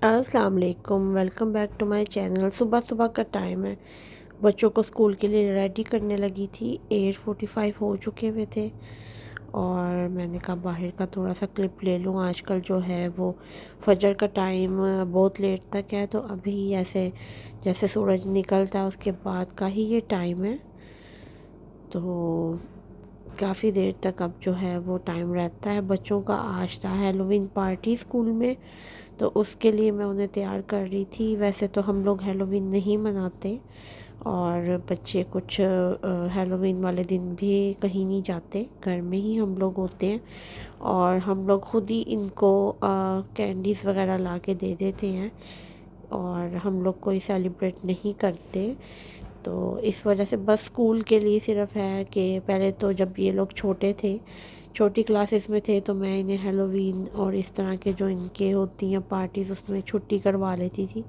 अस्सलाम वालेकुम, welcome back to my channel. सुबह सुबह का टाइम है, बच्चों को स्कूल के लिए रेडी करने लगी थी। 8:45 हो चुके हुए थे और मैंने कहा बाहर का थोड़ा सा क्लिप ले लूँ। आजकल जो है वो फजर का टाइम बहुत लेट तक है, तो अभी ऐसे जैसे सूरज निकलता है उसके बाद का ही ये टाइम है, तो काफ़ी देर तक अब जो है वो टाइम रहता है। बच्चों का आज था हेलोवीन पार्टी स्कूल में, तो उसके लिए मैं उन्हें तैयार कर रही थी। वैसे तो हम लोग हेलोवीन नहीं मनाते और बच्चे कुछ हेलोवीन वाले दिन भी कहीं नहीं जाते, घर में ही हम लोग होते हैं और हम लोग खुद ही इनको कैंडीज़ वगैरह ला के दे देते हैं और हम लोग कोई सेलिब्रेट नहीं करते। तो इस वजह से बस स्कूल के लिए सिर्फ है कि पहले तो जब ये लोग छोटे थे, छोटी क्लासेस में थे, तो मैं इन्हें हेलोवीन और इस तरह के जो इनके होती हैं पार्टीज़ उसमें छुट्टी करवा लेती थी।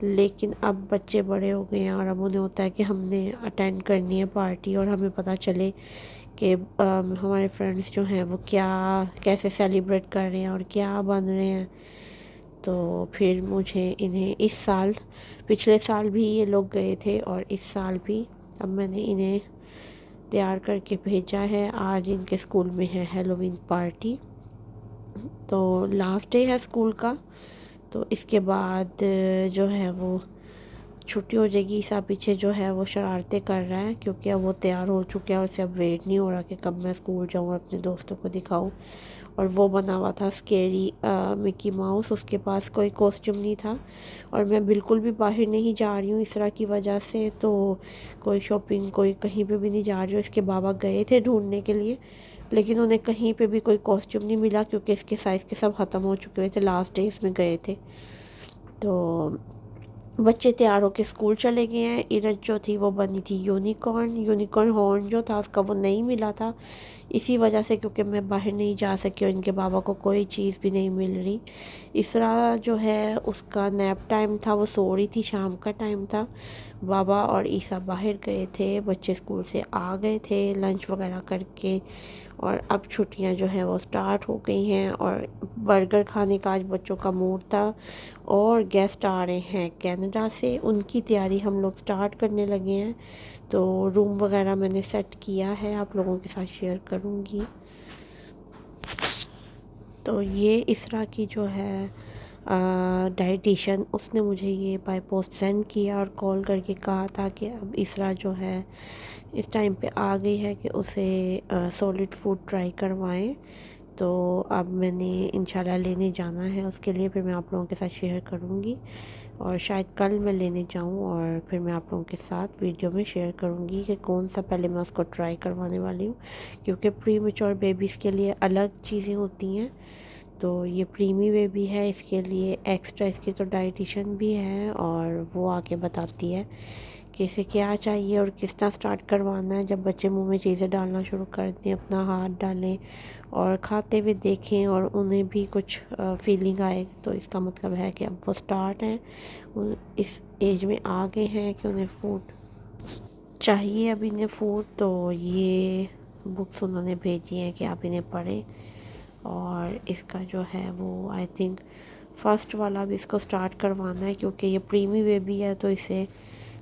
लेकिन अब बच्चे बड़े हो गए हैं और अब उन्हें होता है कि हमने अटेंड करनी है पार्टी और हमें पता चले कि हमारे फ्रेंड्स जो हैं वो क्या कैसे सेलिब्रेट कर रहे हैं और क्या बन रहे हैं। तो फिर मुझे इन्हें इस साल, पिछले साल भी ये लोग गए थे और इस साल भी, अब मैंने इन्हें तैयार करके भेजा है। आज इनके स्कूल में है हेलोवीन पार्टी, तो लास्ट डे है स्कूल का, तो इसके बाद जो है वो छुट्टी हो जाएगी। ईसा पीछे जो है वो शरारतें कर रहा है क्योंकि अब वो तैयार हो चुके हैं और उसे अब वेट नहीं हो रहा कि कब मैं स्कूल जाऊँ और अपने दोस्तों को दिखाऊँ। और वो बना हुआ था स्केरी मिकी माउस, उसके पास कोई कॉस्ट्यूम नहीं था और मैं बिल्कुल भी बाहर नहीं जा रही हूँ इस तरह की वजह से, तो कोई शॉपिंग कोई कहीं पे भी नहीं जा रही हूँ। इसके बाबा गए थे ढूंढने के लिए, लेकिन उन्हें कहीं पे भी कोई कॉस्ट्यूम नहीं मिला क्योंकि इसके साइज़ के सब ख़त्म हो चुके हुए थे, लास्ट डे इसमें गए थे। तो बच्चे तैयार होके स्कूल चले गए हैं। इरज जो थी वो बनी थी यूनिकॉर्न, यूनिकॉर्न हॉर्न जो था उसका वो नहीं मिला था इसी वजह से, क्योंकि मैं बाहर नहीं जा सकी और इनके बाबा को कोई चीज़ भी नहीं मिल रही। इसरा जो है उसका नैप टाइम था, वो सो रही थी, शाम का टाइम था। बाबा और ईसा बाहर गए थे, बच्चे स्कूल से आ गए थे लंच वगैरह करके और अब छुट्टियां जो हैं वो स्टार्ट हो गई हैं और बर्गर खाने का आज बच्चों का मूड था। और गेस्ट आ रहे हैं कनाडा से, उनकी तैयारी हम लोग स्टार्ट करने लगे हैं। तो रूम वगैरह मैंने सेट किया है, आप लोगों के साथ शेयर करूँगी। तो ये इसरा की जो है डाइटिशियन, उसने मुझे ये बाय पोस्ट सेंड किया और कॉल करके कहा था कि अब इसरा जो है इस टाइम पे आ गई है कि उसे सॉलिड फूड ट्राई करवाएं। तो अब मैंने इंशाल्लाह लेने जाना है उसके लिए, फिर मैं आप लोगों के साथ शेयर करूँगी और शायद कल मैं लेने जाऊँ और फिर मैं आप लोगों के साथ वीडियो में शेयर करूँगी कि कौन सा पहले मैं उसको ट्राई करवाने वाली हूँ, क्योंकि प्री मैच्योर बेबीज़ के लिए अलग चीज़ें होती हैं। तो ये प्रीमी बेबी है, इसके लिए एक्स्ट्रा इसकी तो डाइटिशियन भी है और वो आके बताती है कि इसे क्या चाहिए और किस तरह स्टार्ट करवाना है। जब बच्चे मुंह में चीज़ें डालना शुरू कर दें, अपना हाथ डालें और खाते हुए देखें और उन्हें भी कुछ फीलिंग आए, तो इसका मतलब है कि अब वो स्टार्ट है, इस एज में आ गए हैं कि उन्हें फूड चाहिए। अब इन्हें फूड, तो ये बुक्स उन्होंने भेजी हैं कि आप इन्हें पढ़ें और इसका जो है वो आई थिंक फर्स्ट वाला भी इसको स्टार्ट करवाना है, क्योंकि ये प्रीमी बेबी है तो इसे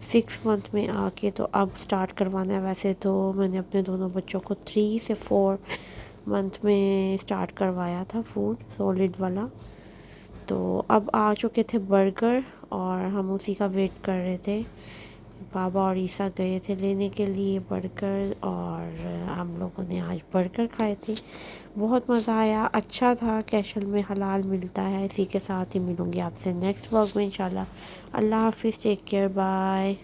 6 मंथ में आके तो अब स्टार्ट करवाना है। वैसे तो मैंने अपने दोनों बच्चों को 3 से 4 मंथ में स्टार्ट करवाया था फूड सॉलिड वाला। तो अब आ चुके थे बर्गर और हम उसी का वेट कर रहे थे। बाबा और ईसा गए थे लेने के लिए बर्गर और हम लोगों ने आज बर्गर खाए थे। बहुत मज़ा आया, अच्छा था। कैशल में हलाल मिलता है। इसी के साथ ही मिलूँगी आपसे नेक्स्ट व्लॉग में इंशाल्लाह। अल्लाह हाफिज़, टेक केयर, बाय।